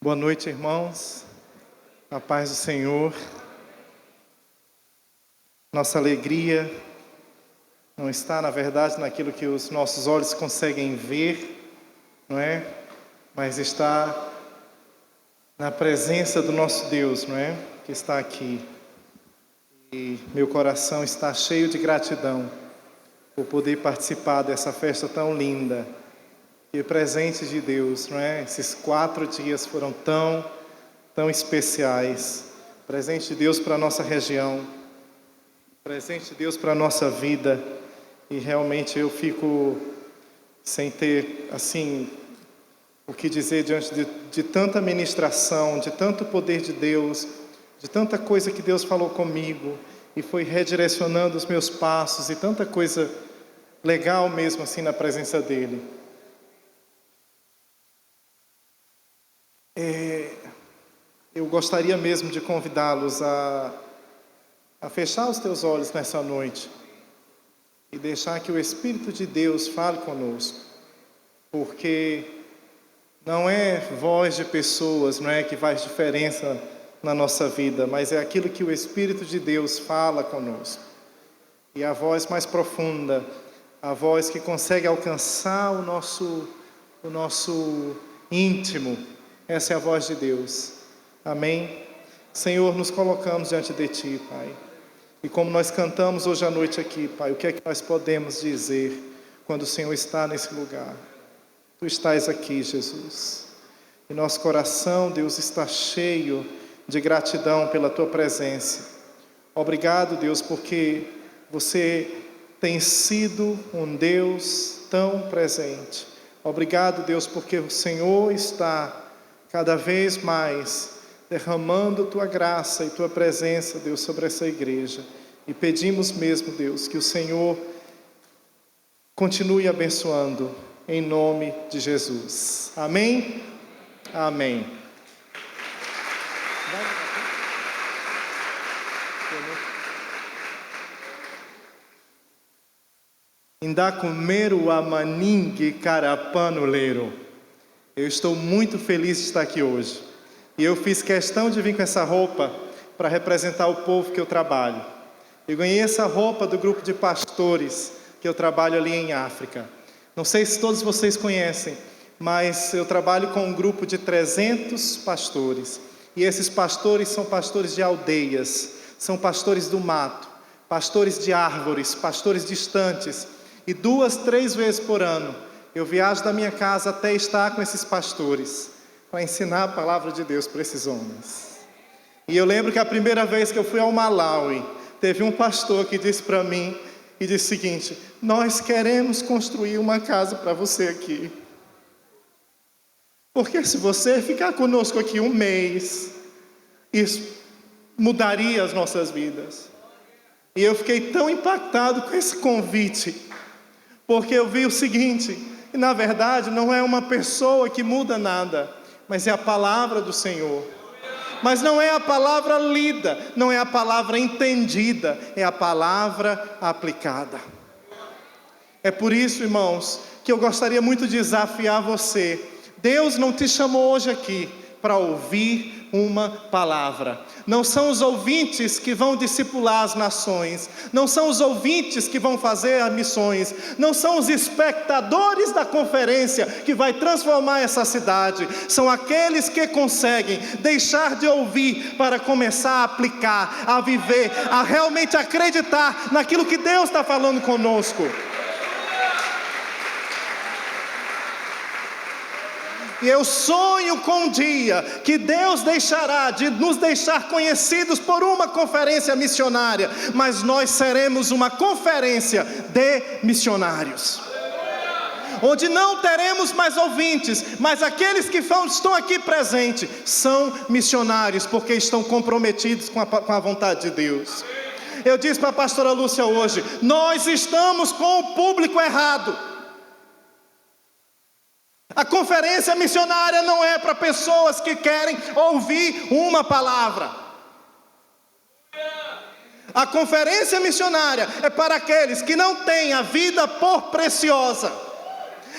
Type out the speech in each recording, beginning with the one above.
Boa noite, irmãos. A paz do Senhor. Nossa alegria não está, na verdade, naquilo que os nossos olhos conseguem ver, não é? Mas está na presença do nosso Deus, não é? Que está aqui. E meu coração está cheio de gratidão por poder participar dessa festa tão linda. E presente de Deus, não é? Esses 4 dias foram tão especiais. Presente de Deus para a nossa região. Presente de Deus para a nossa vida. E realmente eu fico sem ter, assim, o que dizer diante de tanta ministração, de tanto poder de Deus, de tanta coisa que Deus falou comigo e foi redirecionando os meus passos e tanta coisa legal mesmo assim na presença dEle. Eu gostaria mesmo de convidá-los a fechar os teus olhos nessa noite e deixar que o Espírito de Deus fale conosco, porque não é voz de pessoas, não é que faz diferença na nossa vida, mas é aquilo que o Espírito de Deus fala conosco. E a voz mais profunda, a voz que consegue alcançar o nosso íntimo, essa é a voz de Deus. Amém? Senhor, nos colocamos diante de Ti, Pai. E como nós cantamos hoje à noite aqui, Pai, o que é que nós podemos dizer quando o Senhor está nesse lugar? Tu estás aqui, Jesus. E nosso coração, Deus, está cheio de gratidão pela Tua presença. Obrigado, Deus, porque Você tem sido um Deus tão presente. Obrigado, Deus, porque o Senhor está cada vez mais derramando Tua graça e Tua presença, Deus, sobre essa igreja. E pedimos mesmo, Deus, que o Senhor continue abençoando, em nome de Jesus. Amém? Amém. Inda comeru amaningue carapanuleiro. Eu estou muito feliz de estar aqui hoje. E eu fiz questão de vir com essa roupa para representar o povo que eu trabalho. Eu ganhei essa roupa do grupo de pastores que eu trabalho ali em África. Não sei se todos vocês conhecem, mas eu trabalho com um grupo de 300 pastores. E esses pastores são pastores de aldeias, são pastores do mato, pastores de árvores, pastores distantes. E 2, 3 vezes por ano eu viajo da minha casa até estar com esses pastores, para ensinar a palavra de Deus para esses homens. E eu lembro que a primeira vez que eu fui ao Malawi, teve um pastor que disse para mim, e disse o seguinte: nós queremos construir uma casa para você aqui. Porque se você ficar conosco aqui 1 mês, isso mudaria as nossas vidas. E eu fiquei tão impactado com esse convite, porque eu vi o seguinte: e na verdade não é uma pessoa que muda nada, mas é a palavra do Senhor. Mas não é a palavra lida, não é a palavra entendida, é a palavra aplicada. É por isso, irmãos, que eu gostaria muito de desafiar você. Deus não te chamou hoje aqui para ouvir uma palavra. Não são os ouvintes que vão discipular as nações. Não são os ouvintes que vão fazer as missões. Não são os espectadores da conferência que vai transformar essa cidade. São aqueles que conseguem deixar de ouvir para começar a aplicar, a viver, a realmente acreditar naquilo que Deus está falando conosco. E eu sonho com um dia que Deus deixará de nos deixar conhecidos por uma conferência missionária, mas nós seremos uma conferência de missionários, onde não teremos mais ouvintes, mas aqueles que estão aqui presentes são missionários, porque estão comprometidos com a vontade de Deus. Eu disse para a pastora Lúcia hoje: nós estamos com o público errado. A conferência missionária não é para pessoas que querem ouvir uma palavra. A conferência missionária é para aqueles que não têm a vida por preciosa.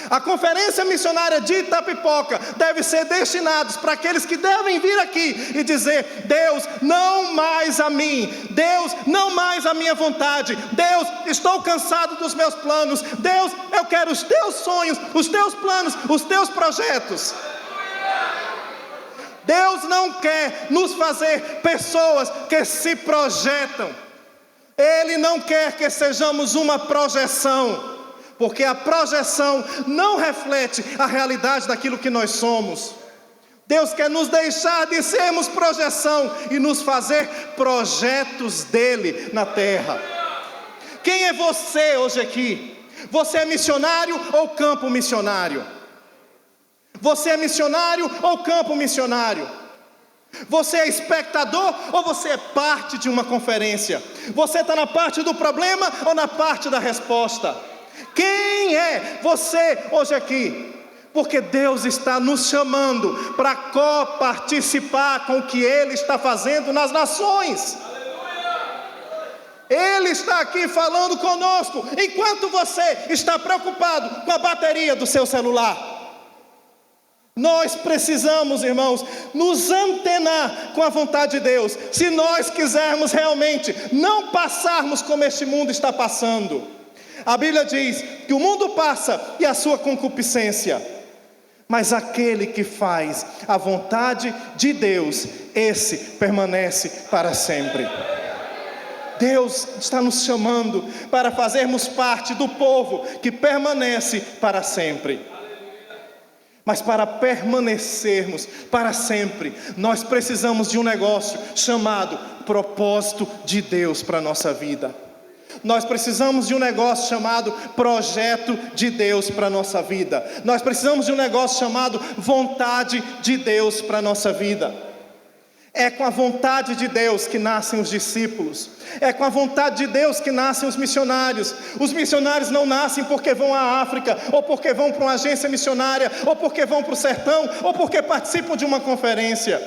A conferência missionária de Itapipoca deve ser destinada para aqueles que devem vir aqui e dizer: Deus, não mais a mim. Deus, não mais a minha vontade. Deus, estou cansado dos meus planos. Deus, eu quero os teus sonhos, os teus planos, os teus projetos. Deus não quer nos fazer pessoas que se projetam. Ele não quer que sejamos uma projeção, porque a projeção não reflete a realidade daquilo que nós somos. Deus quer nos deixar de sermos projeção e nos fazer projetos dele na terra. Quem é você hoje aqui? Você é missionário ou campo missionário? Você é missionário ou campo missionário? Você é espectador ou você é parte de uma conferência? Você está na parte do problema ou na parte da resposta? Quem é você hoje aqui? Porque Deus está nos chamando para coparticipar com o que Ele está fazendo nas nações. Ele está aqui falando conosco, enquanto você está preocupado com a bateria do seu celular. Nós precisamos, irmãos, nos antenar com a vontade de Deus, se nós quisermos realmente não passarmos como este mundo está passando. A Bíblia diz que o mundo passa e a sua concupiscência, mas aquele que faz a vontade de Deus, esse permanece para sempre. Deus está nos chamando para fazermos parte do povo que permanece para sempre. Mas para permanecermos para sempre, nós precisamos de um negócio chamado propósito de Deus para a nossa vida. Nós precisamos de um negócio chamado projeto de Deus para a nossa vida. Nós precisamos de um negócio chamado vontade de Deus para a nossa vida. É com a vontade de Deus que nascem os discípulos. É com a vontade de Deus que nascem os missionários. Os missionários não nascem porque vão à África, ou porque vão para uma agência missionária, ou porque vão para o sertão, ou porque participam de uma conferência.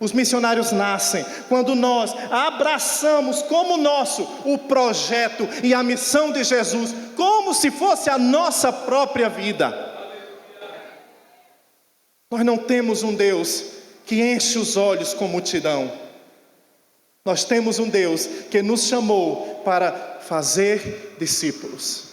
Os missionários nascem quando nós abraçamos como nosso o projeto e a missão de Jesus, como se fosse a nossa própria vida. Nós não temos um Deus que enche os olhos com multidão. Nós temos um Deus que nos chamou para fazer discípulos.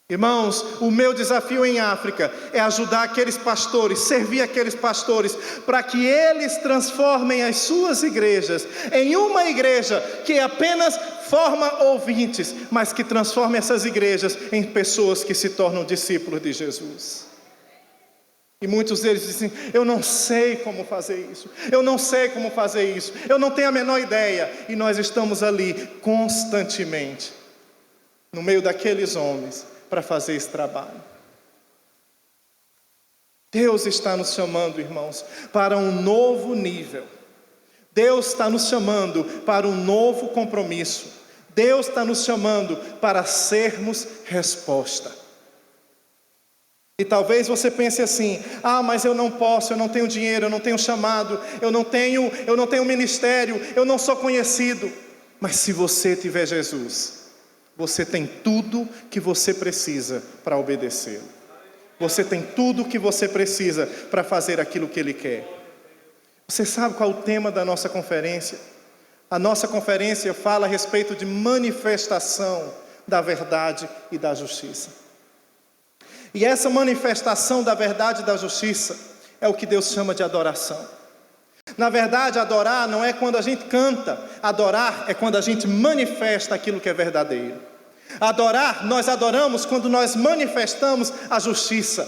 Irmãos, o meu desafio em África é ajudar aqueles pastores, servir aqueles pastores, para que eles transformem as suas igrejas em uma igreja que apenas forma ouvintes, mas que transforme essas igrejas em pessoas que se tornam discípulos de Jesus. E muitos deles dizem: eu não sei como fazer isso, eu não sei como fazer isso, eu não tenho a menor ideia. E nós estamos ali constantemente, no meio daqueles homens, para fazer esse trabalho. Deus está nos chamando, irmãos, para um novo nível. Deus está nos chamando para um novo compromisso. Deus está nos chamando para sermos resposta. E talvez você pense assim: ah, mas eu não posso, eu não tenho dinheiro, eu não tenho chamado, eu não tenho ministério, eu não sou conhecido. Mas se você tiver Jesus, você tem tudo que você precisa para obedecê-lo. Você tem tudo que você precisa para fazer aquilo que Ele quer. Você sabe qual é o tema da nossa conferência? A nossa conferência fala a respeito de manifestação da verdade e da justiça. E essa manifestação da verdade e da justiça é o que Deus chama de adoração. Na verdade, adorar não é quando a gente canta. Adorar é quando a gente manifesta aquilo que é verdadeiro. Adorar, nós adoramos quando nós manifestamos a justiça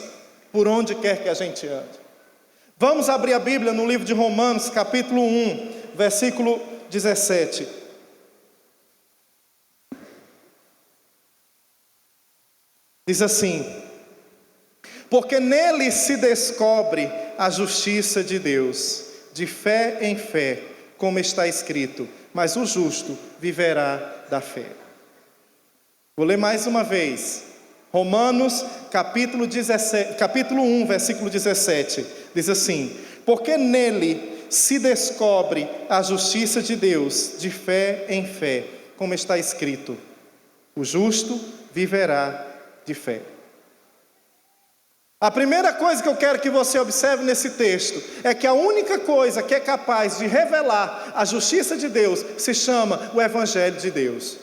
por onde quer que a gente ande. Vamos abrir a Bíblia no livro de Romanos, capítulo 1, versículo 17. Diz assim: porque nele se descobre a justiça de Deus, de fé em fé, como está escrito: mas o justo viverá da fé. Vou ler mais uma vez. Romanos capítulo 1, versículo 17. Diz assim: porque nele se descobre a justiça de Deus, de fé em fé, como está escrito: o justo viverá de fé. A primeira coisa que eu quero que você observe nesse texto é que a única coisa que é capaz de revelar a justiça de Deus se chama o Evangelho de Deus.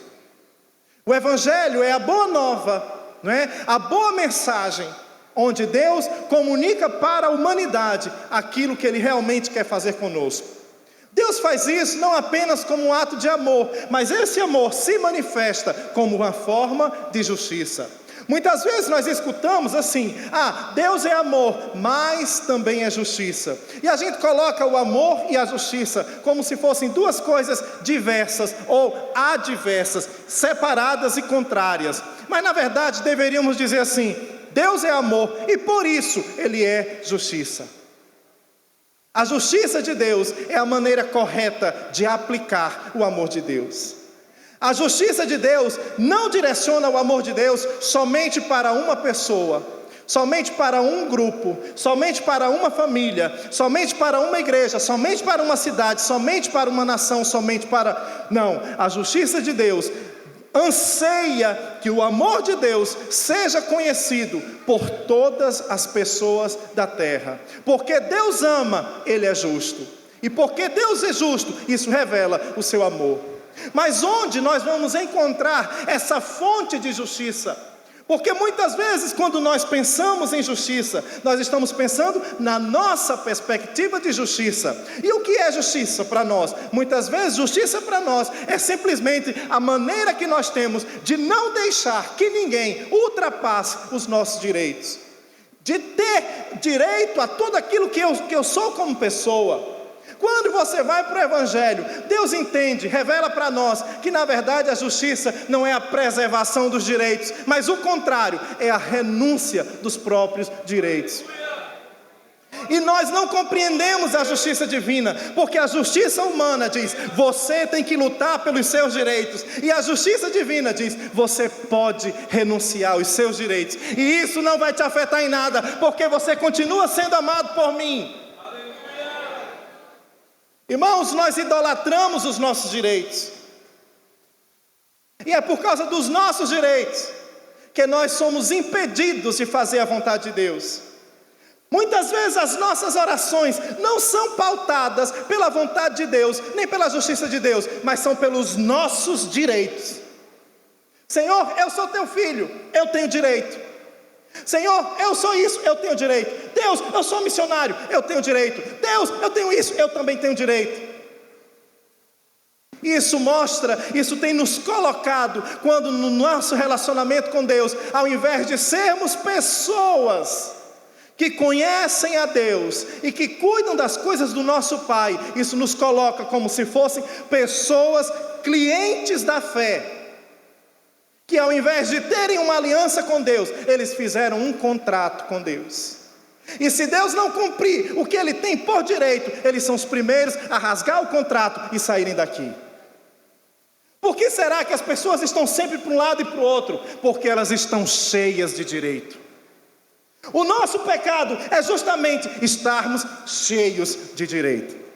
O Evangelho é a boa nova, não é? A boa mensagem, onde Deus comunica para a humanidade aquilo que Ele realmente quer fazer conosco. Deus faz isso não apenas como um ato de amor, mas esse amor se manifesta como uma forma de justiça. Muitas vezes nós escutamos assim: Deus é amor, mas também é justiça. E a gente coloca o amor e a justiça como se fossem duas coisas diversas ou adversas, separadas e contrárias. Mas na verdade deveríamos dizer assim: Deus é amor e por isso Ele é justiça. A justiça de Deus é a maneira correta de aplicar o amor de Deus. A justiça de Deus não direciona o amor de Deus somente para uma pessoa, somente para um grupo, somente para uma família, somente para uma igreja, somente para uma cidade, somente para uma nação, somente para... Não, a justiça de Deus anseia que o amor de Deus seja conhecido por todas as pessoas da terra. Porque Deus ama, Ele é justo. E porque Deus é justo, isso revela o seu amor. Mas onde nós vamos encontrar essa fonte de justiça? Porque muitas vezes quando nós pensamos em justiça, nós estamos pensando na nossa perspectiva de justiça. E o que é justiça para nós? Muitas vezes justiça para nós é simplesmente a maneira que nós temos de não deixar que ninguém ultrapasse os nossos direitos. De ter direito a tudo aquilo que eu sou como pessoa. Quando você vai para o Evangelho, Deus entende, revela para nós que na verdade a justiça não é a preservação dos direitos, mas o contrário, é a renúncia dos próprios direitos. E nós não compreendemos a justiça divina, porque a justiça humana diz: você tem que lutar pelos seus direitos, e a justiça divina diz: você pode renunciar aos seus direitos, e isso não vai te afetar em nada, porque você continua sendo amado por mim. Irmãos, nós idolatramos os nossos direitos, e é por causa dos nossos direitos que nós somos impedidos de fazer a vontade de Deus. Muitas vezes as nossas orações não são pautadas pela vontade de Deus, nem pela justiça de Deus, mas são pelos nossos direitos. Senhor, eu sou teu filho, eu tenho direito. Senhor, eu sou isso, eu tenho direito. Deus, eu sou missionário, eu tenho direito. Deus, eu tenho isso, eu também tenho direito. Isso tem nos colocado, quando no nosso relacionamento com Deus, ao invés de sermos pessoas que conhecem a Deus e que cuidam das coisas do nosso Pai, isso nos coloca como se fossem pessoas clientes da fé, que ao invés de terem uma aliança com Deus, eles fizeram um contrato com Deus. E se Deus não cumprir o que Ele tem por direito, eles são os primeiros a rasgar o contrato e saírem daqui. Por que será que as pessoas estão sempre para um lado e para o outro? Porque elas estão cheias de direito. O nosso pecado é justamente estarmos cheios de direito.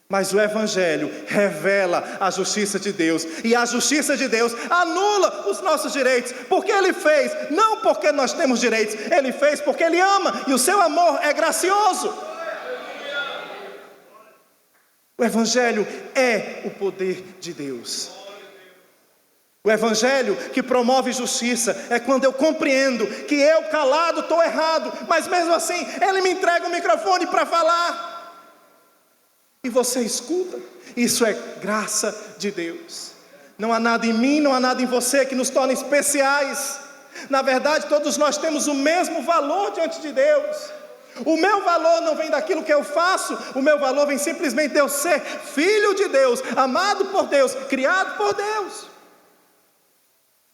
Mas o Evangelho revela a justiça de Deus, e a justiça de Deus anula os nossos direitos, porque Ele fez, não porque nós temos direitos, Ele fez porque Ele ama, e o seu amor é gracioso. O Evangelho é o poder de Deus. O Evangelho que promove justiça é quando eu compreendo que eu calado estou errado, mas mesmo assim Ele me entrega o microfone para falar. E você escuta. Isso é graça de Deus. Não há nada em mim, não há nada em você que nos torne especiais. Na verdade, todos nós temos o mesmo valor diante de Deus. O meu valor não vem daquilo que eu faço, o meu valor vem simplesmente de eu ser filho de Deus, amado por Deus, criado por Deus.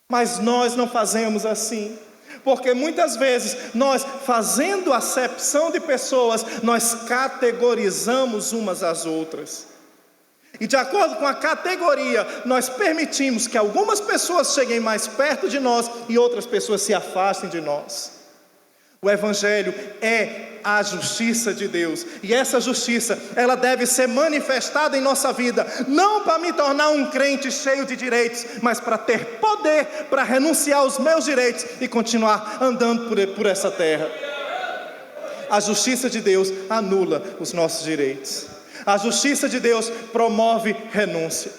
Mas nós não fazemos assim. Porque muitas vezes nós, fazendo acepção de pessoas, nós categorizamos umas às outras. E de acordo com a categoria, nós permitimos que algumas pessoas cheguem mais perto de nós e outras pessoas se afastem de nós. O Evangelho é a justiça de Deus, e essa justiça, ela deve ser manifestada em nossa vida, não para me tornar um crente cheio de direitos, mas para ter poder, para renunciar aos meus direitos e continuar andando por essa terra. A justiça de Deus anula os nossos direitos. A justiça de Deus promove renúncia.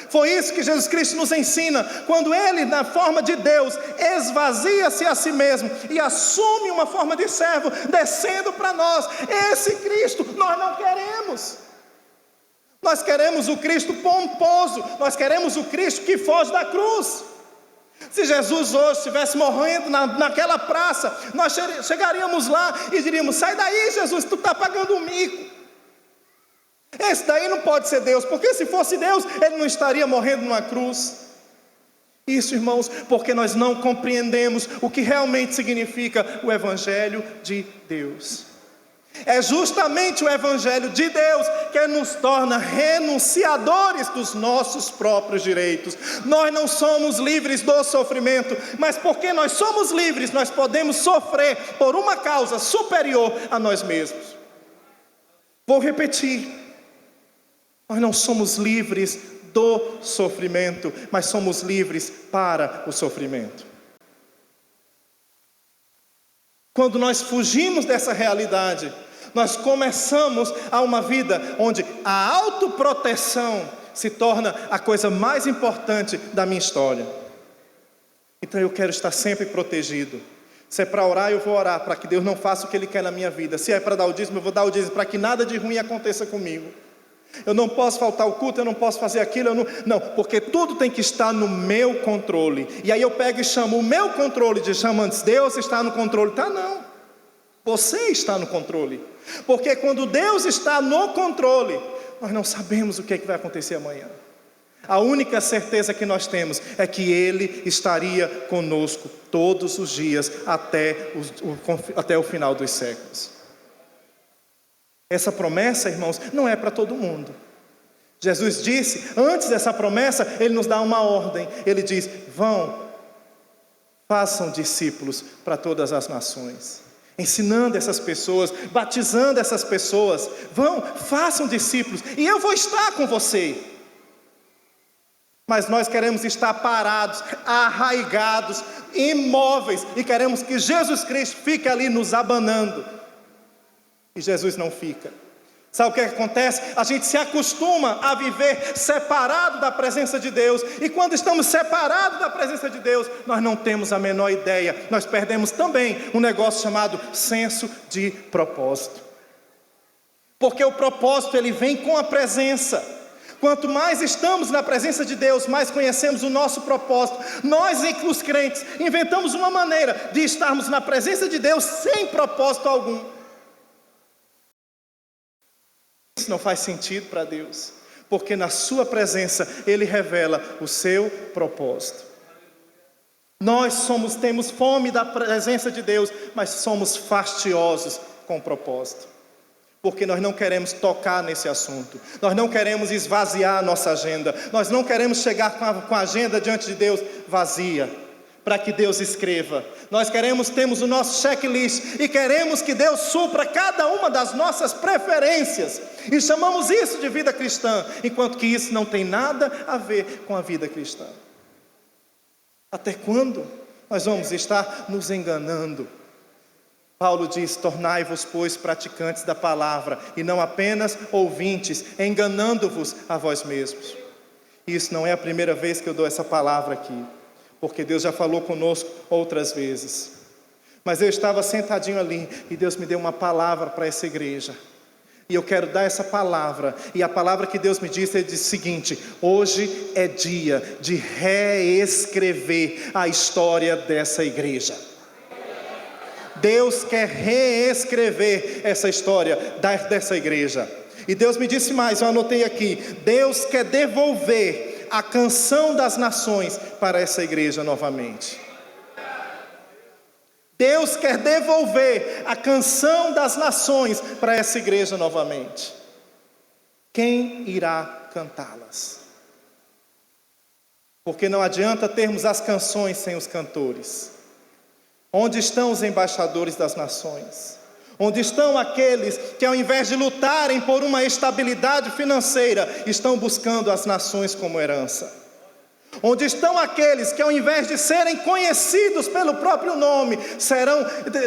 Foi isso que Jesus Cristo nos ensina, quando Ele, na forma de Deus, esvazia-se a si mesmo e assume uma forma de servo, descendo para nós. Esse Cristo nós não queremos. Nós queremos o Cristo pomposo, nós queremos o Cristo que foge da cruz. Se Jesus hoje estivesse morrendo naquela praça, nós chegaríamos lá e diríamos: sai daí, Jesus, tu está pagando um mico. Esse daí não pode ser Deus, porque se fosse Deus, Ele não estaria morrendo numa cruz. Isso, irmãos, porque nós não compreendemos o que realmente significa o Evangelho de Deus. É justamente o Evangelho de Deus que nos torna renunciadores dos nossos próprios direitos. Nós não somos livres do sofrimento, mas porque nós somos livres, nós podemos sofrer por uma causa superior a nós mesmos. Vou repetir: nós não somos livres do sofrimento, mas somos livres para o sofrimento. Quando nós fugimos dessa realidade, nós começamos a uma vida onde a autoproteção se torna a coisa mais importante da minha história. Então eu quero estar sempre protegido. Se é para orar, eu vou orar para que Deus não faça o que Ele quer na minha vida. Se é para dar o dízimo, eu vou dar o dízimo para que nada de ruim aconteça comigo. Eu não posso faltar ao culto, eu não posso fazer aquilo, não, porque tudo tem que estar no meu controle. E aí eu pego e chamo o meu controle de antes Deus está no controle. Tá, não. Você está no controle. Porque quando Deus está no controle, nós não sabemos o que vai acontecer amanhã. A única certeza que nós temos é que Ele estaria conosco todos os dias até o final dos séculos. Essa promessa, irmãos, não é para todo mundo. Jesus disse, antes dessa promessa, Ele nos dá uma ordem. Ele diz: vão, façam discípulos para todas as nações, ensinando essas pessoas, batizando essas pessoas. Vão, façam discípulos, e eu vou estar com você. Mas nós queremos estar parados, arraigados, imóveis, e queremos que Jesus Cristo fique ali nos abanando. E Jesus não fica. Sabe o que acontece? A gente se acostuma a viver separado da presença de Deus. E quando estamos separados da presença de Deus, nós não temos a menor ideia. Nós perdemos também um negócio chamado senso de propósito. Porque o propósito, ele vem com a presença. Quanto mais estamos na presença de Deus, mais conhecemos o nosso propósito. Nós, os crentes, inventamos uma maneira de estarmos na presença de Deus sem propósito algum. Isso não faz sentido para Deus, porque na sua presença Ele revela o seu propósito. Nós temos fome da presença de Deus, mas somos fastiosos com o propósito, porque nós não queremos tocar nesse assunto, nós não queremos esvaziar a nossa agenda, nós não queremos chegar com a agenda diante de Deus vazia, para que Deus escreva. Nós temos o nosso checklist e queremos que Deus supra cada uma das nossas preferências, e chamamos isso de vida cristã, enquanto que isso não tem nada a ver com a vida cristã. Até quando nós vamos estar nos enganando? Paulo diz: tornai-vos, pois, praticantes da palavra, e não apenas ouvintes, enganando-vos a vós mesmos. Isso não é a primeira vez que eu dou essa palavra aqui, porque Deus já falou conosco outras vezes. Mas eu estava sentadinho ali, e Deus me deu uma palavra para essa igreja. E eu quero dar essa palavra, e a palavra que Deus me disse, Ele disse o seguinte: hoje é dia de reescrever a história dessa igreja. Deus quer reescrever essa história dessa igreja. E Deus me disse mais, eu anotei aqui: Deus quer devolver a canção das nações para essa igreja novamente. Deus quer devolver a canção das nações para essa igreja novamente. Quem irá cantá-las? Porque não adianta termos as canções sem os cantores. Onde estão os embaixadores das nações? Onde estão aqueles que, ao invés de lutarem por uma estabilidade financeira, estão buscando as nações como herança? Onde estão aqueles que, ao invés de serem conhecidos pelo próprio nome,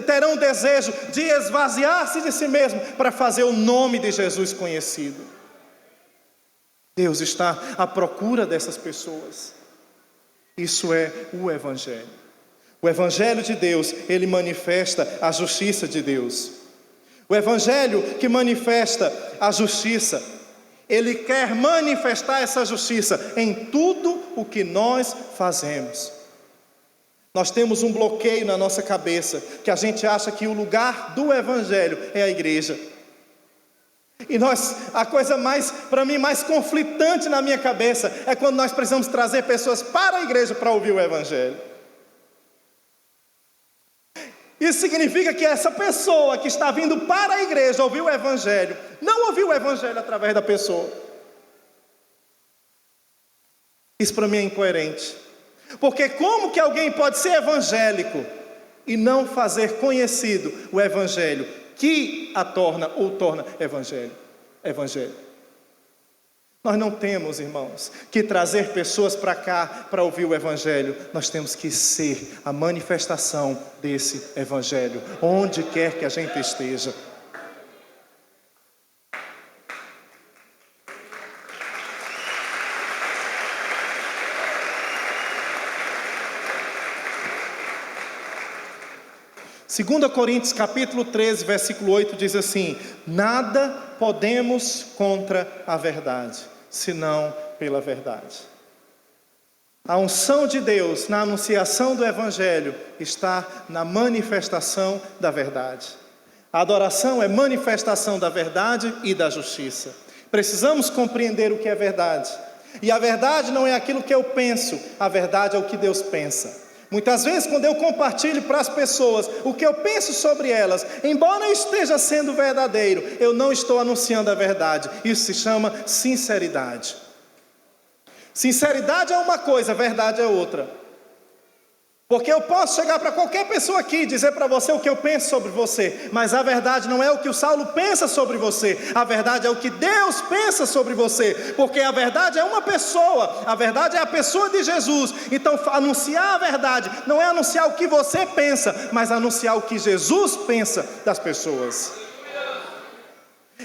terão o desejo de esvaziar-se de si mesmo para fazer o nome de Jesus conhecido. Deus está à procura dessas pessoas. Isso é o Evangelho. O Evangelho de Deus, ele manifesta a justiça de Deus. O Evangelho que manifesta a justiça, ele quer manifestar essa justiça em tudo o que nós fazemos. Nós temos um bloqueio na nossa cabeça, que a gente acha que o lugar do Evangelho é a igreja. E a coisa para mim, mais conflitante na minha cabeça, é quando nós precisamos trazer pessoas para a igreja para ouvir o Evangelho. Isso significa que essa pessoa que está vindo para a igreja ouvir o Evangelho, não ouviu o Evangelho através da pessoa. Isso para mim é incoerente. Porque como que alguém pode ser evangélico e não fazer conhecido o Evangelho que torna Evangelho? Nós não temos, irmãos, que trazer pessoas para cá para ouvir o Evangelho. Nós temos que ser a manifestação desse Evangelho, onde quer que a gente esteja. Segunda Coríntios capítulo 13, versículo 8 diz assim: nada podemos contra a verdade, senão pela verdade. A unção de Deus na anunciação do Evangelho está na manifestação da verdade. A adoração é manifestação da verdade e da justiça. Precisamos compreender o que é verdade. E a verdade não é aquilo que eu penso, a verdade é o que Deus pensa. Muitas vezes, quando eu compartilho para as pessoas o que eu penso sobre elas, embora eu esteja sendo verdadeiro, eu não estou anunciando a verdade. Isso se chama sinceridade. Sinceridade é uma coisa, verdade é outra. Porque eu posso chegar para qualquer pessoa aqui e dizer para você o que eu penso sobre você, mas a verdade não é o que o Saulo pensa sobre você, a verdade é o que Deus pensa sobre você, porque a verdade é uma pessoa, a verdade é a pessoa de Jesus. Então anunciar a verdade não é anunciar o que você pensa, mas anunciar o que Jesus pensa das pessoas.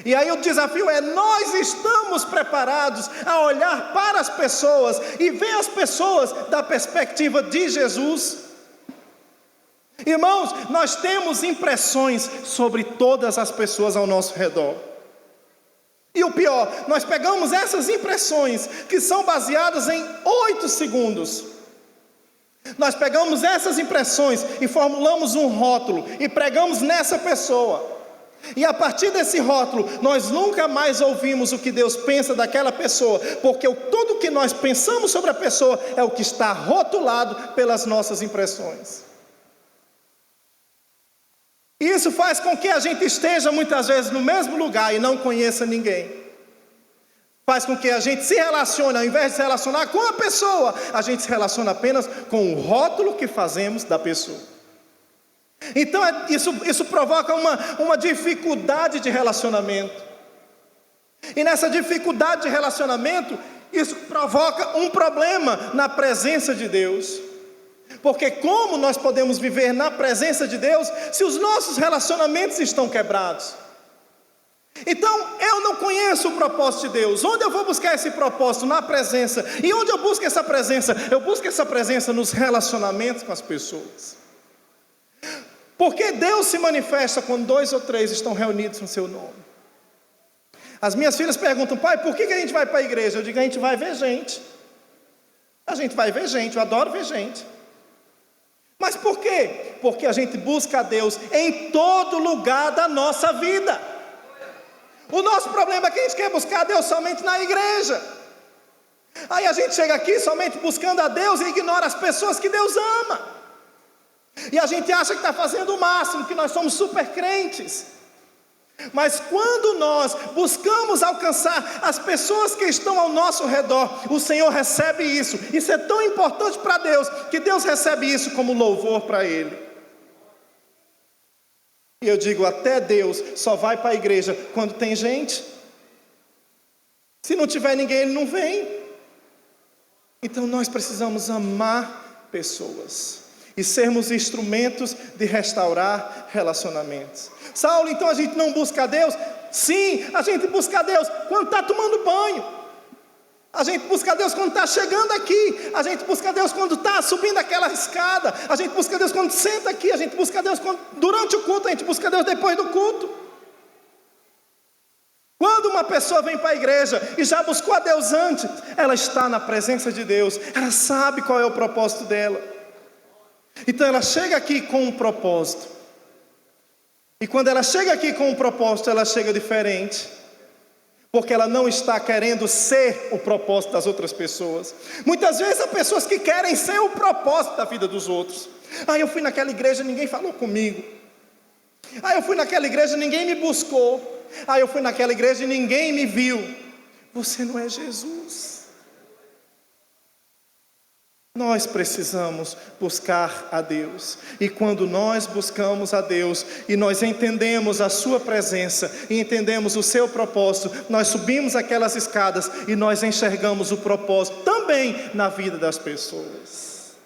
E aí o desafio é: nós estamos preparados a olhar para as pessoas e ver as pessoas da perspectiva de Jesus? Irmãos, nós temos impressões sobre todas as pessoas ao nosso redor. E o pior, nós pegamos essas impressões que são baseadas em 8 segundos. Nós pegamos essas impressões e formulamos um rótulo e pregamos nessa pessoa. E a partir desse rótulo, nós nunca mais ouvimos o que Deus pensa daquela pessoa, porque tudo que nós pensamos sobre a pessoa é o que está rotulado pelas nossas impressões. E isso faz com que a gente esteja muitas vezes no mesmo lugar e não conheça ninguém. Faz com que a gente se relacione, ao invés de se relacionar com a pessoa, a gente se relaciona apenas com o rótulo que fazemos da pessoa. Então isso provoca uma dificuldade de relacionamento. E nessa dificuldade de relacionamento, isso provoca um problema na presença de Deus. Porque como nós podemos viver na presença de Deus se os nossos relacionamentos estão quebrados? Então eu não conheço o propósito de Deus. Onde eu vou buscar esse propósito? Na presença. E onde eu busco essa presença? Eu busco essa presença nos relacionamentos com as pessoas. Porque Deus se manifesta quando 2 ou 3 estão reunidos no seu nome. As minhas filhas perguntam: pai, por que a gente vai para a igreja? Eu digo: a gente vai ver gente. A gente vai ver gente, eu adoro ver gente. Mas por quê? Porque a gente busca a Deus em todo lugar da nossa vida. O nosso problema é que a gente quer buscar a Deus somente na igreja. Aí a gente chega aqui somente buscando a Deus e ignora as pessoas que Deus ama. E a gente acha que está fazendo o máximo, que nós somos super crentes. Mas quando nós buscamos alcançar as pessoas que estão ao nosso redor, o Senhor recebe isso. Isso é tão importante para Deus, que Deus recebe isso como louvor para Ele. E eu digo: até Deus só vai para a igreja quando tem gente. Se não tiver ninguém, Ele não vem. Então nós precisamos amar pessoas e sermos instrumentos de restaurar relacionamentos. Saulo, então a gente não busca a Deus? Sim, a gente busca a Deus quando está tomando banho. A gente busca a Deus quando está chegando aqui. A gente busca a Deus quando está subindo aquela escada. A gente busca a Deus quando senta aqui. A gente busca a Deus durante o culto. A gente busca a Deus depois do culto. Quando uma pessoa vem para a igreja e já buscou a Deus antes, ela está na presença de Deus, ela sabe qual é o propósito dela. Então ela chega aqui com um propósito. E quando ela chega aqui com um propósito, ela chega diferente. Porque ela não está querendo ser o propósito das outras pessoas. Muitas vezes há pessoas que querem ser o propósito da vida dos outros. Eu fui naquela igreja, ninguém falou comigo. Eu fui naquela igreja, ninguém me buscou. Eu fui naquela igreja e ninguém me viu. Você não é Jesus. Nós precisamos buscar a Deus. E quando nós buscamos a Deus e nós entendemos a sua presença e entendemos o seu propósito, nós subimos aquelas escadas e nós enxergamos o propósito também na vida das pessoas.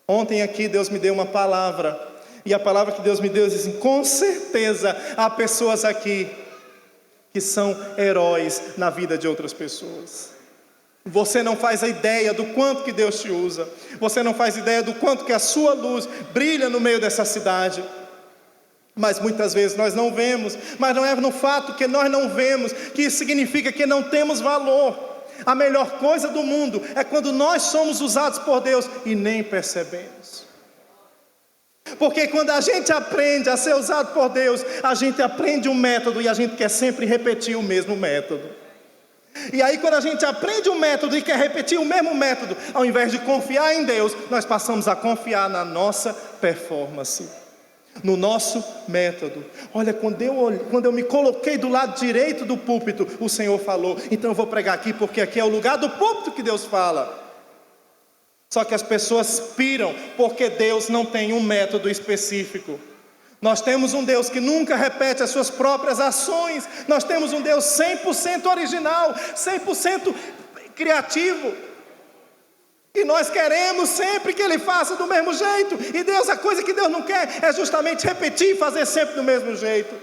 Ontem aqui Deus me deu uma palavra, e a palavra que Deus me deu diz assim: com certeza há pessoas aqui que são heróis na vida de outras pessoas. Você não faz a ideia do quanto que Deus te usa. Você não faz ideia do quanto que a sua luz brilha no meio dessa cidade. Mas muitas vezes nós não vemos. Mas não é no fato que nós não vemos que isso significa que não temos valor. A melhor coisa do mundo é quando nós somos usados por Deus e nem percebemos. Porque quando a gente aprende a ser usado por Deus, a gente aprende um método e a gente quer sempre repetir o mesmo método. E aí quando a gente aprende um método e quer repetir o mesmo método, ao invés de confiar em Deus, nós passamos a confiar na nossa performance, no nosso método. Olha, quando eu me coloquei do lado direito do púlpito, o Senhor falou: então eu vou pregar aqui, porque aqui é o lugar do púlpito que Deus fala. Só que as pessoas piram, porque Deus não tem um método específico. Nós temos um Deus que nunca repete as suas próprias ações. Nós temos um Deus 100% original, 100% criativo. E nós queremos sempre que Ele faça do mesmo jeito. E Deus, a coisa que Deus não quer é justamente repetir e fazer sempre do mesmo jeito.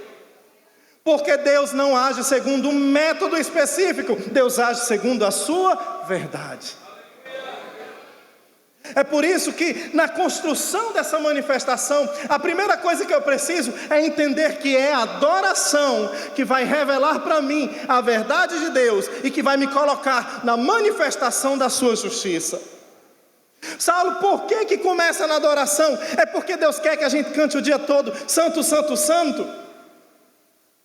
Porque Deus não age segundo um método específico. Deus age segundo a sua verdade. É por isso que na construção dessa manifestação, a primeira coisa que eu preciso é entender que é a adoração que vai revelar para mim a verdade de Deus e que vai me colocar na manifestação da sua justiça. Saulo, por que começa na adoração? É porque Deus quer que a gente cante o dia todo: santo, santo, santo?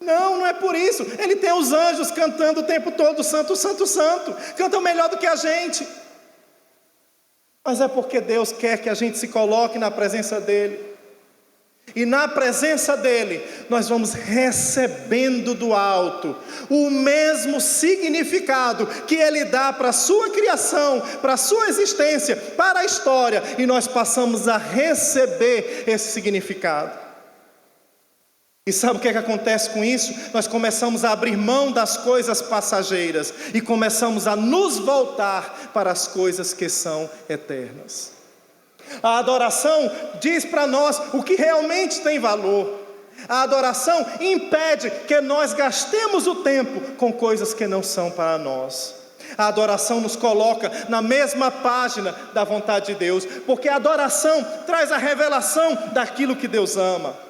Não, não é por isso. Ele tem os anjos cantando o tempo todo: santo, santo, santo. Cantam melhor do que a gente. Mas é porque Deus quer que a gente se coloque na presença dEle. E na presença dEle, nós vamos recebendo do alto o mesmo significado que Ele dá para a sua criação, para a sua existência, para a história. E nós passamos a receber esse significado. E sabe o que acontece com isso? Nós começamos a abrir mão das coisas passageiras e começamos a nos voltar para as coisas que são eternas. A adoração diz para nós o que realmente tem valor. A adoração impede que nós gastemos o tempo com coisas que não são para nós. A adoração nos coloca na mesma página da vontade de Deus, porque a adoração traz a revelação daquilo que Deus ama.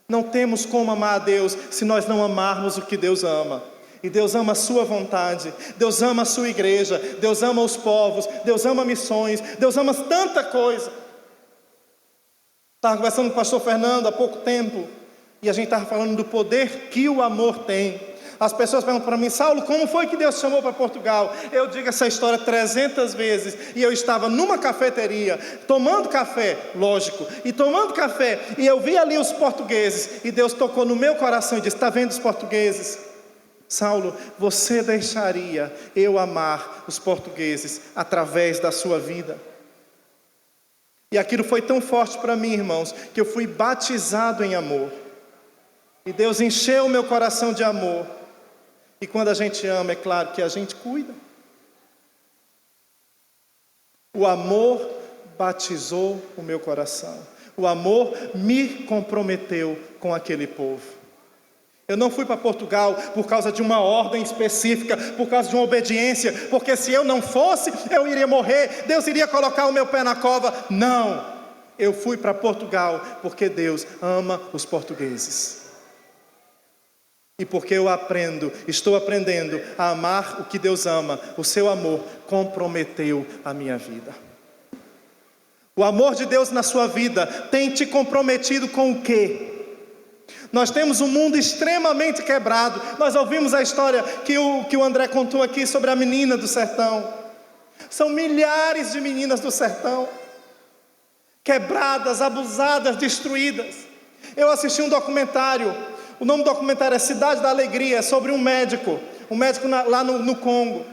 Não temos como amar a Deus se nós não amarmos o que Deus ama. E Deus ama a sua vontade, Deus ama a sua igreja, Deus ama os povos, Deus ama missões, Deus ama tanta coisa. Estava conversando com o pastor Fernando há pouco tempo, e a gente estava falando do poder que o amor tem. As pessoas perguntam para mim: Saulo, como foi que Deus te chamou para Portugal? Eu digo essa história 300 vezes. E eu estava numa cafeteria, tomando café, lógico, e tomando café, e eu vi ali os portugueses, e Deus tocou no meu coração e disse: está vendo os portugueses? Saulo, você deixaria eu amar os portugueses através da sua vida? E aquilo foi tão forte para mim, irmãos, que eu fui batizado em amor. E Deus encheu o meu coração de amor. E quando a gente ama, é claro que a gente cuida. O amor batizou o meu coração. O amor me comprometeu com aquele povo. Eu não fui para Portugal por causa de uma ordem específica, por causa de uma obediência, porque se eu não fosse, eu iria morrer, Deus iria colocar o meu pé na cova. Não, eu fui para Portugal porque Deus ama os portugueses. E porque eu estou aprendendo a amar o que Deus ama, o seu amor comprometeu a minha vida. O amor de Deus na sua vida tem te comprometido com o quê? Nós temos um mundo extremamente quebrado. Nós ouvimos a história que o André contou aqui sobre a menina do sertão. São milhares de meninas do sertão, quebradas, abusadas, destruídas. Eu assisti um documentário, o nome do documentário é Cidade da Alegria, sobre um médico lá no Congo.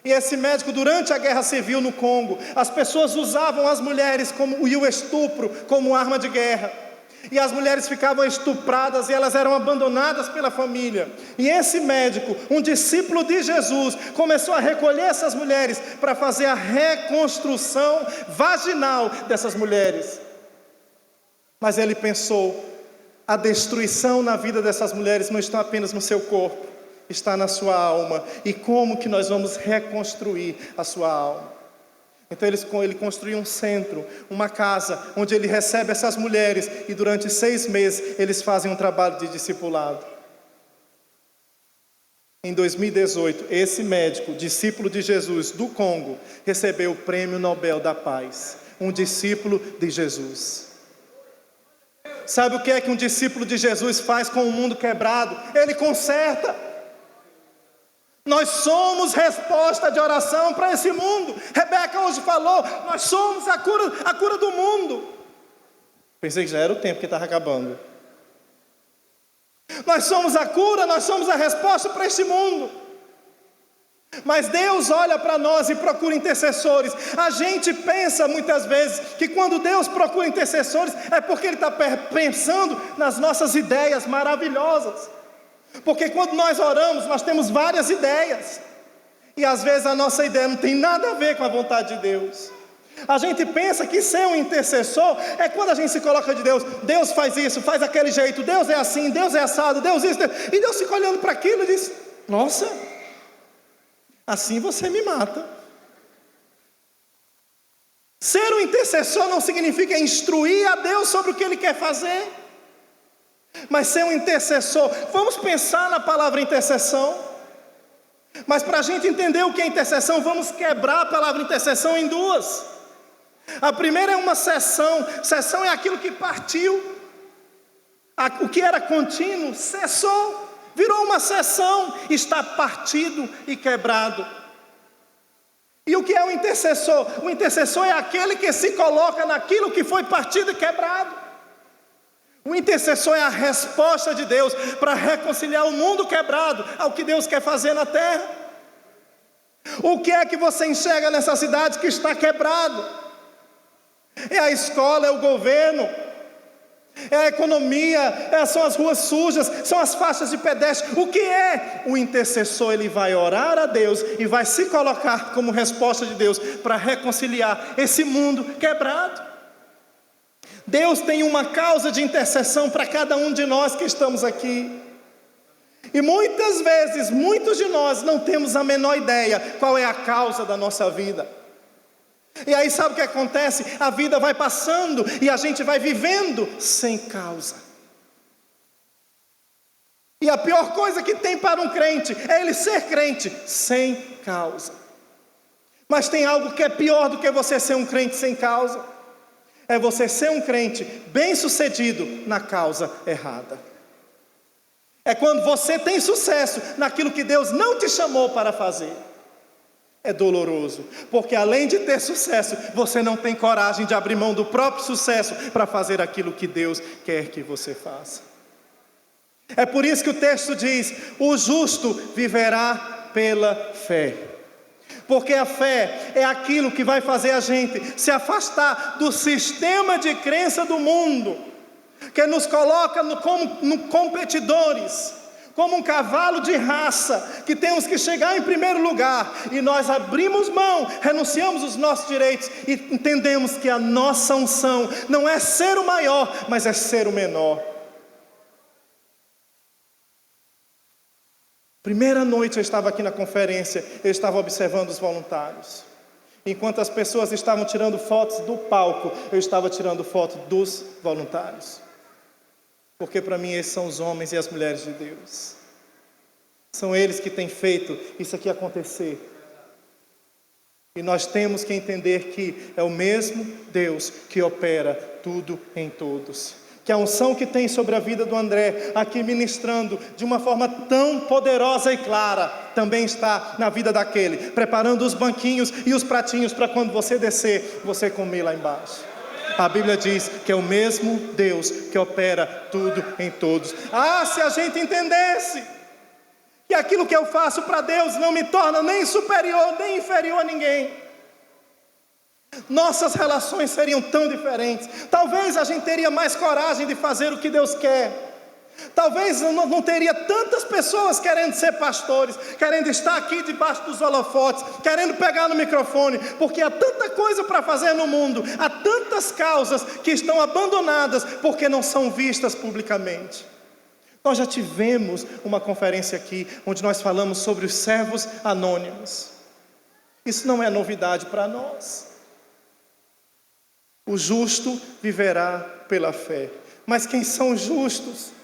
E esse médico, durante a guerra civil no Congo, as pessoas usavam as mulheres e o estupro como arma de guerra. E as mulheres ficavam estupradas e elas eram abandonadas pela família. E esse médico, um discípulo de Jesus, começou a recolher essas mulheres para fazer a reconstrução vaginal dessas mulheres. Mas ele pensou, a destruição na vida dessas mulheres não está apenas no seu corpo, está na sua alma. E como que nós vamos reconstruir a sua alma? Então ele construiu um centro, uma casa, onde ele recebe essas mulheres, e durante 6 meses eles fazem um trabalho de discipulado. Em 2018, esse médico, discípulo de Jesus do Congo, recebeu o Prêmio Nobel da Paz. Um discípulo de Jesus. Sabe o que é que um discípulo de Jesus faz com o mundo quebrado? Ele conserta. Nós somos resposta de oração para esse mundo. Rebeca hoje falou, nós somos a cura do mundo. Pensei que já era o tempo que estava acabando. Nós somos a cura, nós somos a resposta para este mundo. Mas Deus olha para nós e procura intercessores. A gente pensa muitas vezes que quando Deus procura intercessores é porque Ele está pensando nas nossas ideias maravilhosas. Porque quando nós oramos, nós temos várias ideias. E às vezes a nossa ideia não tem nada a ver com a vontade de Deus. A gente pensa que ser um intercessor é quando a gente se coloca de Deus. Deus faz isso, faz aquele jeito. Deus é assim, Deus é assado, Deus isso. E Deus fica olhando para aquilo e diz, nossa, assim você me mata. Ser um intercessor não significa instruir a Deus sobre o que Ele quer fazer. Mas ser um intercessor, vamos pensar na palavra intercessão. Mas para a gente entender o que é intercessão, vamos quebrar a palavra intercessão em duas. A primeira é uma cessão. Cessão é aquilo que partiu. O que era contínuo cessou, virou uma cessão, está partido e quebrado. E o que é o intercessor? O intercessor é aquele que se coloca naquilo que foi partido e quebrado. O intercessor é a resposta de Deus para reconciliar o mundo quebrado ao que Deus quer fazer na terra. O que é que você enxerga nessa cidade que está quebrado? É a escola, é o governo, é a economia, são as ruas sujas, são as faixas de pedestre. O que é? O intercessor, ele vai orar a Deus e vai se colocar como resposta de Deus para reconciliar esse mundo quebrado. Deus tem uma causa de intercessão para cada um de nós que estamos aqui. E muitas vezes, muitos de nós não temos a menor ideia qual é a causa da nossa vida. E aí sabe o que acontece? A vida vai passando e a gente vai vivendo sem causa. E a pior coisa que tem para um crente é ele ser crente sem causa. Mas tem algo que é pior do que você ser um crente sem causa. É você ser um crente bem-sucedido na causa errada. É quando você tem sucesso naquilo que Deus não te chamou para fazer. É doloroso, porque além de ter sucesso, você não tem coragem de abrir mão do próprio sucesso para fazer aquilo que Deus quer que você faça. É por isso que o texto diz, o justo viverá pela fé. Porque a fé é aquilo que vai fazer a gente se afastar do sistema de crença do mundo, que nos coloca como competidores, como um cavalo de raça, que temos que chegar em primeiro lugar, e nós abrimos mão, renunciamos os nossos direitos, e entendemos que a nossa unção não é ser o maior, mas é ser o menor. Primeira noite eu estava aqui na conferência, eu estava observando os voluntários. Enquanto as pessoas estavam tirando fotos do palco, eu estava tirando foto dos voluntários. Porque para mim esses são os homens e as mulheres de Deus. São eles que têm feito isso aqui acontecer. E nós temos que entender que é o mesmo Deus que opera tudo em todos. Que a unção que tem sobre a vida do André, aqui ministrando de uma forma tão poderosa e clara, também está na vida daquele, preparando os banquinhos e os pratinhos para quando você descer, você comer lá embaixo. A Bíblia diz que é o mesmo Deus que opera tudo em todos. Se a gente entendesse que aquilo que eu faço para Deus não me torna nem superior, nem inferior a ninguém, nossas relações seriam tão diferentes. Talvez a gente teria mais coragem de fazer o que Deus quer. Talvez não teria tantas pessoas querendo ser pastores, querendo estar aqui debaixo dos holofotes, querendo pegar no microfone, porque há tanta coisa para fazer no mundo, há tantas causas que estão abandonadas porque não são vistas publicamente. Nós já tivemos uma conferência aqui, onde nós falamos sobre os servos anônimos. Isso não é novidade para nós. O justo viverá pela fé. Mas quem são os justos?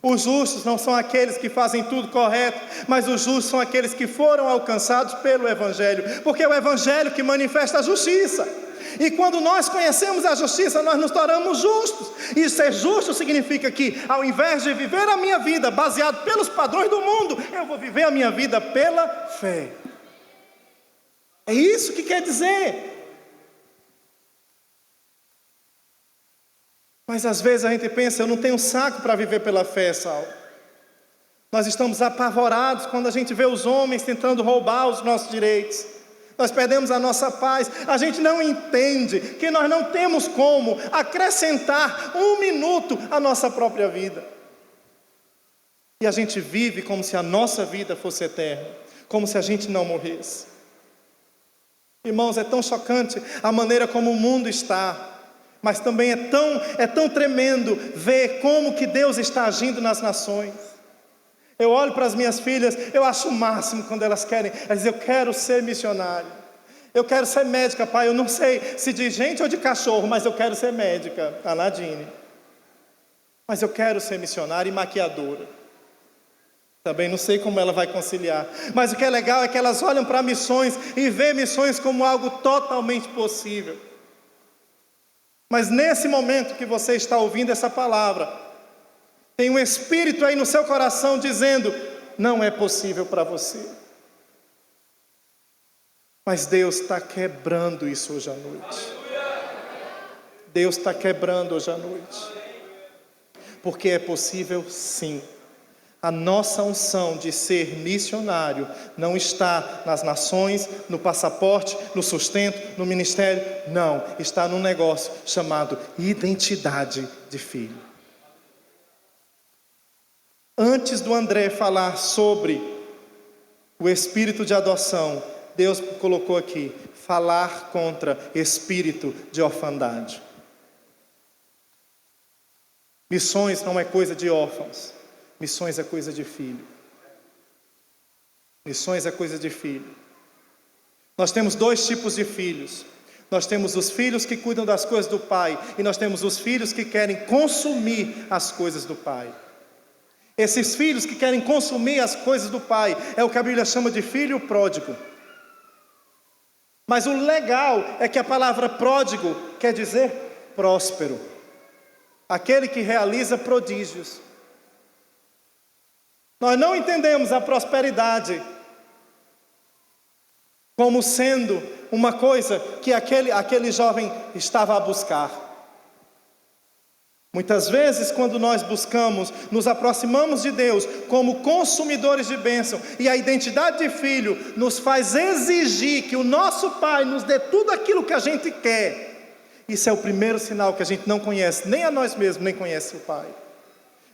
Os justos não são aqueles que fazem tudo correto, mas os justos são aqueles que foram alcançados pelo Evangelho, porque é o Evangelho que manifesta a justiça. E quando nós conhecemos a justiça, nós nos tornamos justos. E ser justo significa que, ao invés de viver a minha vida baseado pelos padrões do mundo, eu vou viver a minha vida pela fé. É isso que quer dizer. Mas às vezes a gente pensa, eu não tenho saco para viver pela fé, Saulo. Nós estamos apavorados quando a gente vê os homens tentando roubar os nossos direitos. Nós perdemos a nossa paz. A gente não entende que nós não temos como acrescentar um minuto à nossa própria vida. E a gente vive como se a nossa vida fosse eterna, como se a gente não morresse. Irmãos, é tão chocante a maneira como o mundo está. Mas também é tão tremendo ver como que Deus está agindo nas nações. Eu olho para as minhas filhas, eu acho o máximo quando elas dizem, eu quero ser missionária. Eu quero ser médica, pai, eu não sei se de gente ou de cachorro, mas eu quero ser médica, a Nadine. Mas eu quero ser missionária e maquiadora. Também não sei como ela vai conciliar. Mas o que é legal é que elas olham para missões e veem missões como algo totalmente possível. Mas nesse momento que você está ouvindo essa palavra, tem um espírito aí no seu coração dizendo, não é possível para você. Mas Deus está quebrando isso hoje à noite. Deus está quebrando hoje à noite. Porque é possível sim. A nossa unção de ser missionário não está nas nações, no passaporte, no sustento, no ministério. Não, está num negócio chamado identidade de filho. Antes do André falar sobre o espírito de adoção, Deus colocou aqui, falar contra espírito de orfandade. Missões não é coisa de órfãos. Missões é coisa de filho. Missões é coisa de filho. Nós temos dois tipos de filhos. Nós temos os filhos que cuidam das coisas do pai, e nós temos os filhos que querem consumir as coisas do pai. Esses filhos que querem consumir as coisas do pai, é o que a Bíblia chama de filho pródigo. Mas o legal é que a palavra pródigo quer dizer próspero. Aquele que realiza prodígios. Nós não entendemos a prosperidade como sendo uma coisa que aquele jovem estava a buscar. Muitas vezes, quando nós buscamos, nos aproximamos de Deus como consumidores de bênção, e a identidade de filho nos faz exigir que o nosso Pai nos dê tudo aquilo que a gente quer. Isso é o primeiro sinal que a gente não conhece, nem a nós mesmos, nem conhece o Pai.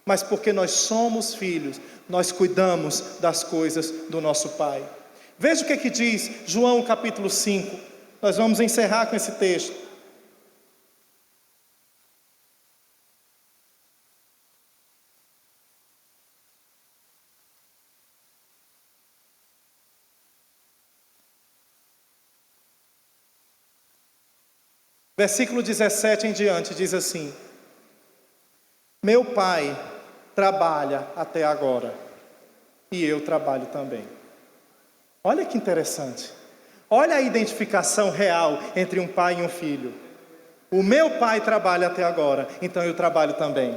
mas porque nós somos filhos, nós cuidamos das coisas do nosso Pai. Veja o que diz João capítulo 5, nós vamos encerrar com esse texto. Versículo 17 em diante diz assim: meu Pai trabalha até agora, e eu trabalho também. Olha que interessante. Olha a identificação real entre um pai e um filho. O meu pai trabalha até agora, então eu trabalho também.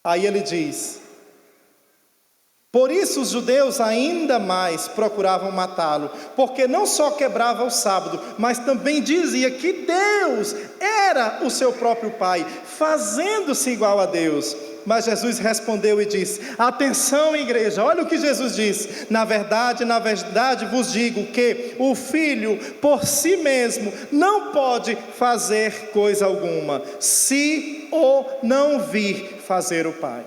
Aí ele diz: por isso os judeus ainda mais procuravam matá-lo, porque não só quebrava o sábado, mas também dizia que Deus era o seu próprio Pai, fazendo-se igual a Deus. Mas Jesus respondeu e disse: atenção, igreja, olha o que Jesus diz: na verdade vos digo que o Filho por si mesmo não pode fazer coisa alguma, se o não vir fazer o Pai.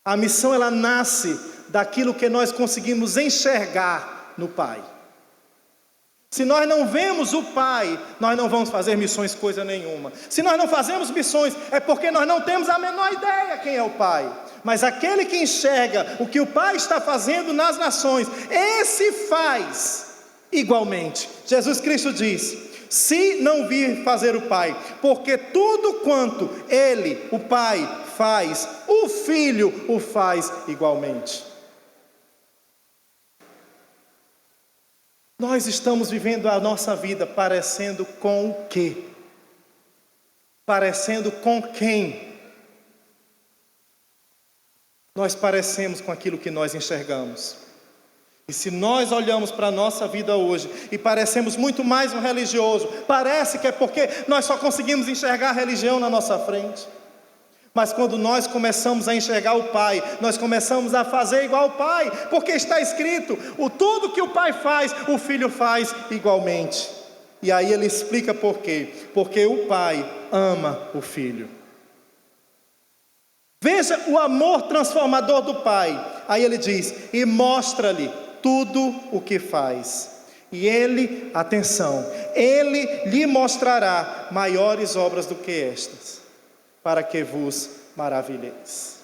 A missão, ela nasce daquilo que nós conseguimos enxergar no Pai. Se nós não vemos o Pai, nós não vamos fazer missões coisa nenhuma. Se nós não fazemos missões, é porque nós não temos a menor ideia quem é o Pai. Mas aquele que enxerga o que o Pai está fazendo nas nações, esse faz igualmente. Jesus Cristo diz: se não vir fazer o Pai, porque tudo quanto Ele, o Pai, faz, o Filho o faz igualmente. Nós estamos vivendo a nossa vida parecendo com o quê? Parecendo com quem? Nós parecemos com aquilo que nós enxergamos. E se nós olhamos para a nossa vida hoje e parecemos muito mais um religioso, parece que é porque nós só conseguimos enxergar a religião na nossa frente. Mas quando nós começamos a enxergar o Pai, nós começamos a fazer igual ao Pai, porque está escrito: tudo que o Pai faz, o Filho faz igualmente. E aí ele explica por quê. Porque o Pai ama o Filho. Veja o amor transformador do Pai. Aí ele diz: e mostra-lhe tudo o que faz. E ele, atenção, ele lhe mostrará maiores obras do que estas, para que vos maravilheis.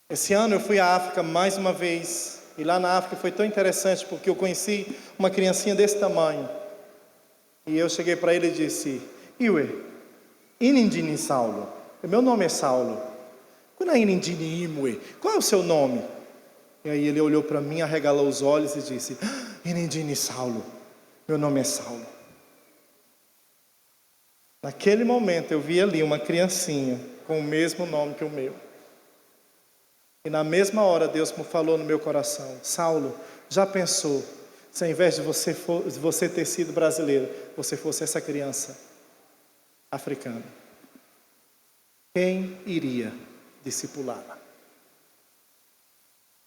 Esse ano eu fui à África mais uma vez, e lá na África foi tão interessante, porque eu conheci uma criancinha desse tamanho, e eu cheguei para ele e disse: Iwe, inindini Saulo, meu nome é Saulo, qual é o seu nome? E aí ele olhou para mim, arregalou os olhos e disse: inindini Saulo, meu nome é Saulo. Naquele momento eu vi ali uma criancinha com o mesmo nome que o meu. E na mesma hora Deus me falou no meu coração: Saulo, já pensou se ao invés de você ter sido brasileiro, você fosse essa criança africana? Quem iria discipulá-la?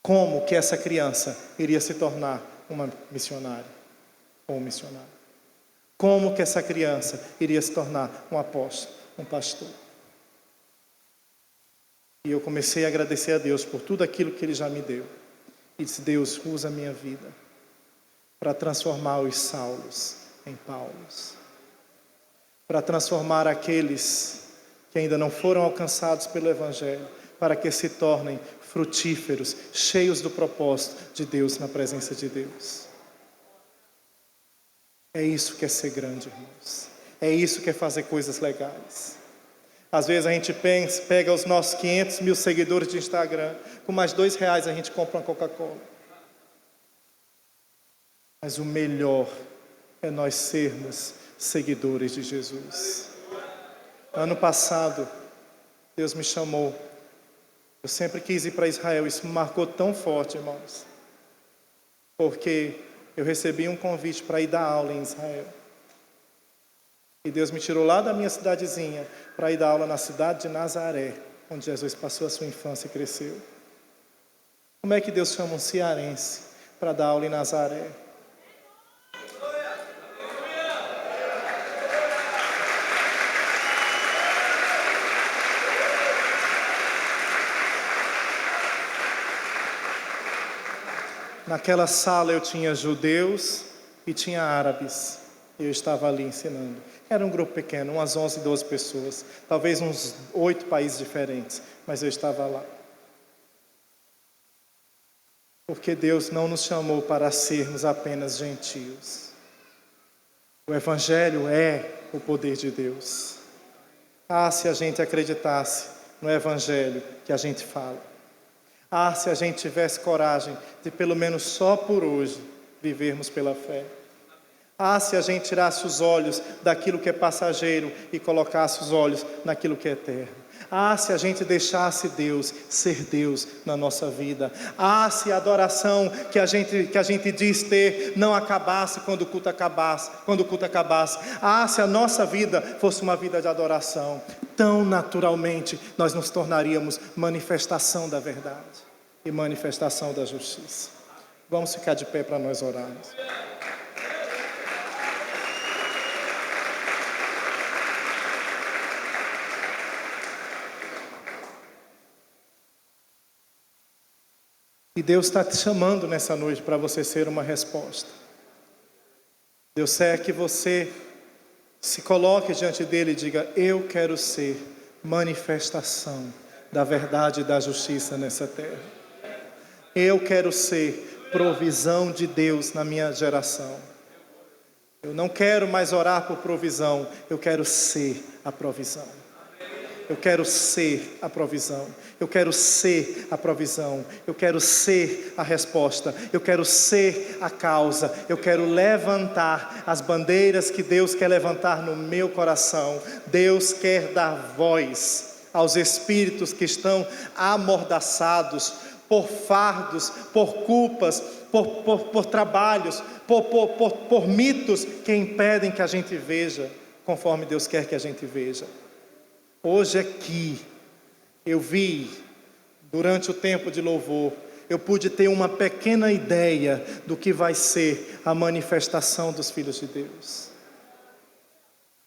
Como que essa criança iria se tornar uma missionária? Ou um missionário? Como que essa criança iria se tornar um apóstolo, um pastor? E eu comecei a agradecer a Deus por tudo aquilo que Ele já me deu. E disse: Deus, usa a minha vida para transformar os Saulos em Paulos, para transformar aqueles que ainda não foram alcançados pelo Evangelho, para que se tornem frutíferos, cheios do propósito de Deus, na presença de Deus. É isso que é ser grande, irmãos. É isso que é fazer coisas legais. Às vezes a gente pega os nossos 500 mil seguidores de Instagram, com mais R$2 a gente compra uma Coca-Cola. Mas o melhor é nós sermos seguidores de Jesus. Ano passado, Deus me chamou. Eu sempre quis ir para Israel. Isso me marcou tão forte, irmãos. Porque eu recebi um convite para ir dar aula em Israel. E Deus me tirou lá da minha cidadezinha para ir dar aula na cidade de Nazaré, onde Jesus passou a sua infância e cresceu. Como é que Deus chama um cearense para dar aula em Nazaré? Naquela sala eu tinha judeus e tinha árabes. Eu estava ali ensinando. Era um grupo pequeno, umas 11, 12 pessoas. Talvez uns 8 países diferentes. Mas eu estava lá. Porque Deus não nos chamou para sermos apenas gentios. O Evangelho é o poder de Deus. Se a gente acreditasse no Evangelho que a gente fala. Se a gente tivesse coragem de pelo menos só por hoje vivermos pela fé. Se a gente tirasse os olhos daquilo que é passageiro e colocasse os olhos naquilo que é eterno. Se a gente deixasse Deus ser Deus na nossa vida. Se a adoração que a gente diz ter não acabasse quando o culto acabasse. Se a nossa vida fosse uma vida de adoração, tão naturalmente nós nos tornaríamos manifestação da verdade e manifestação da justiça. Vamos ficar de pé para nós orarmos. E Deus está te chamando nessa noite para você ser uma resposta. Deus quer que você se coloque diante dele e diga: eu quero ser manifestação da verdade e da justiça nessa terra. Eu quero ser provisão de Deus na minha geração. Eu não quero mais orar por provisão, eu quero ser a provisão. Eu quero ser a provisão. Eu quero ser a provisão. Eu quero ser a resposta. Eu quero ser a causa. Eu quero levantar as bandeiras que Deus quer levantar no meu coração. Deus quer dar voz aos espíritos que estão amordaçados por fardos, por culpas, por trabalhos, por mitos que impedem que a gente veja conforme Deus quer que a gente veja. Hoje aqui, eu vi, durante o tempo de louvor, eu pude ter uma pequena ideia do que vai ser a manifestação dos filhos de Deus.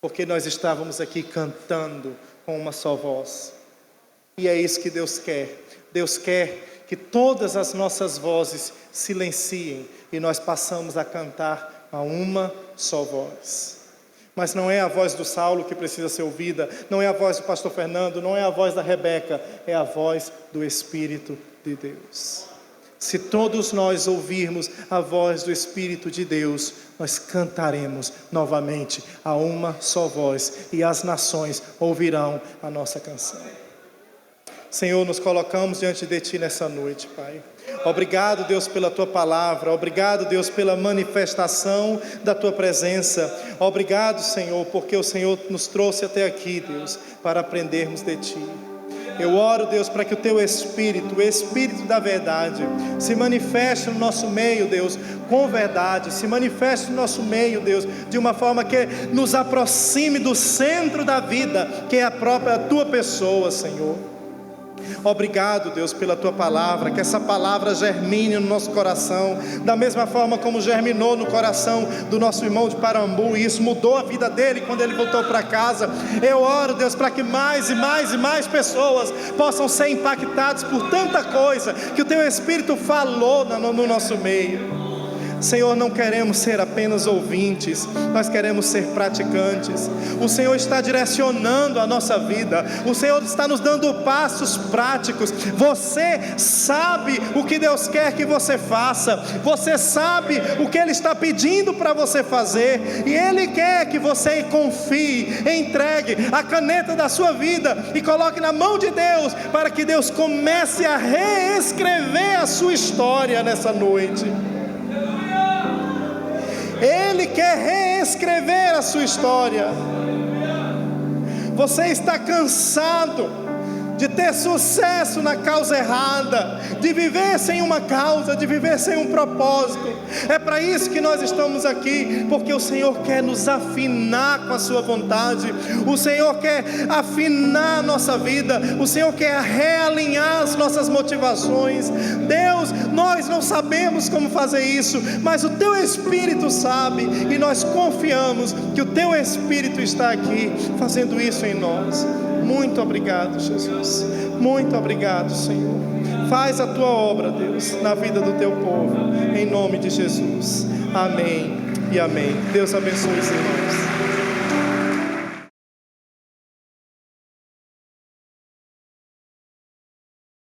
Porque nós estávamos aqui cantando com uma só voz. E é isso que Deus quer. Deus quer que todas as nossas vozes silenciem e nós passamos a cantar a uma só voz. Mas não é a voz do Saulo que precisa ser ouvida, não é a voz do pastor Fernando, não é a voz da Rebeca, é a voz do Espírito de Deus. Se todos nós ouvirmos a voz do Espírito de Deus, nós cantaremos novamente a uma só voz e as nações ouvirão a nossa canção. Senhor, nos colocamos diante de Ti nessa noite, Pai. Obrigado, Deus, pela Tua palavra. Obrigado, Deus, pela manifestação da Tua presença. Obrigado, Senhor, porque o Senhor nos trouxe até aqui, Deus, para aprendermos de Ti. Eu oro, Deus, para que o Teu Espírito, o Espírito da verdade, se manifeste no nosso meio, Deus, com verdade. Se manifeste no nosso meio, Deus, de uma forma que nos aproxime do centro da vida, que é a própria Tua pessoa, Senhor. Obrigado, Deus, pela Tua palavra, que essa palavra germine no nosso coração, da mesma forma como germinou no coração do nosso irmão de Parambu, e isso mudou a vida dele quando ele voltou para casa. Eu oro, Deus, para que mais e mais e mais pessoas possam ser impactadas por tanta coisa que o Teu Espírito falou no nosso meio. Senhor, não queremos ser apenas ouvintes, nós queremos ser praticantes. O Senhor está direcionando a nossa vida, o Senhor está nos dando passos práticos. Você sabe o que Deus quer que você faça, você sabe o que Ele está pedindo para você fazer, e Ele quer que você confie, entregue a caneta da sua vida e coloque na mão de Deus, para que Deus comece a reescrever a sua história nessa noite. Ele quer reescrever a sua história. Você está cansado de ter sucesso na causa errada, de viver sem uma causa, de viver sem um propósito. É para isso que nós estamos aqui, porque o Senhor quer nos afinar com a sua vontade, o Senhor quer afinar a nossa vida, o Senhor quer realinhar as nossas motivações. Deus, nós não sabemos como fazer isso, mas o Teu Espírito sabe, e nós confiamos que o Teu Espírito está aqui, fazendo isso em nós. Muito obrigado, Jesus. Muito obrigado, Senhor. Faz a tua obra, Deus, na vida do teu povo, em nome de Jesus. Amém e amém. Deus abençoe os irmãos.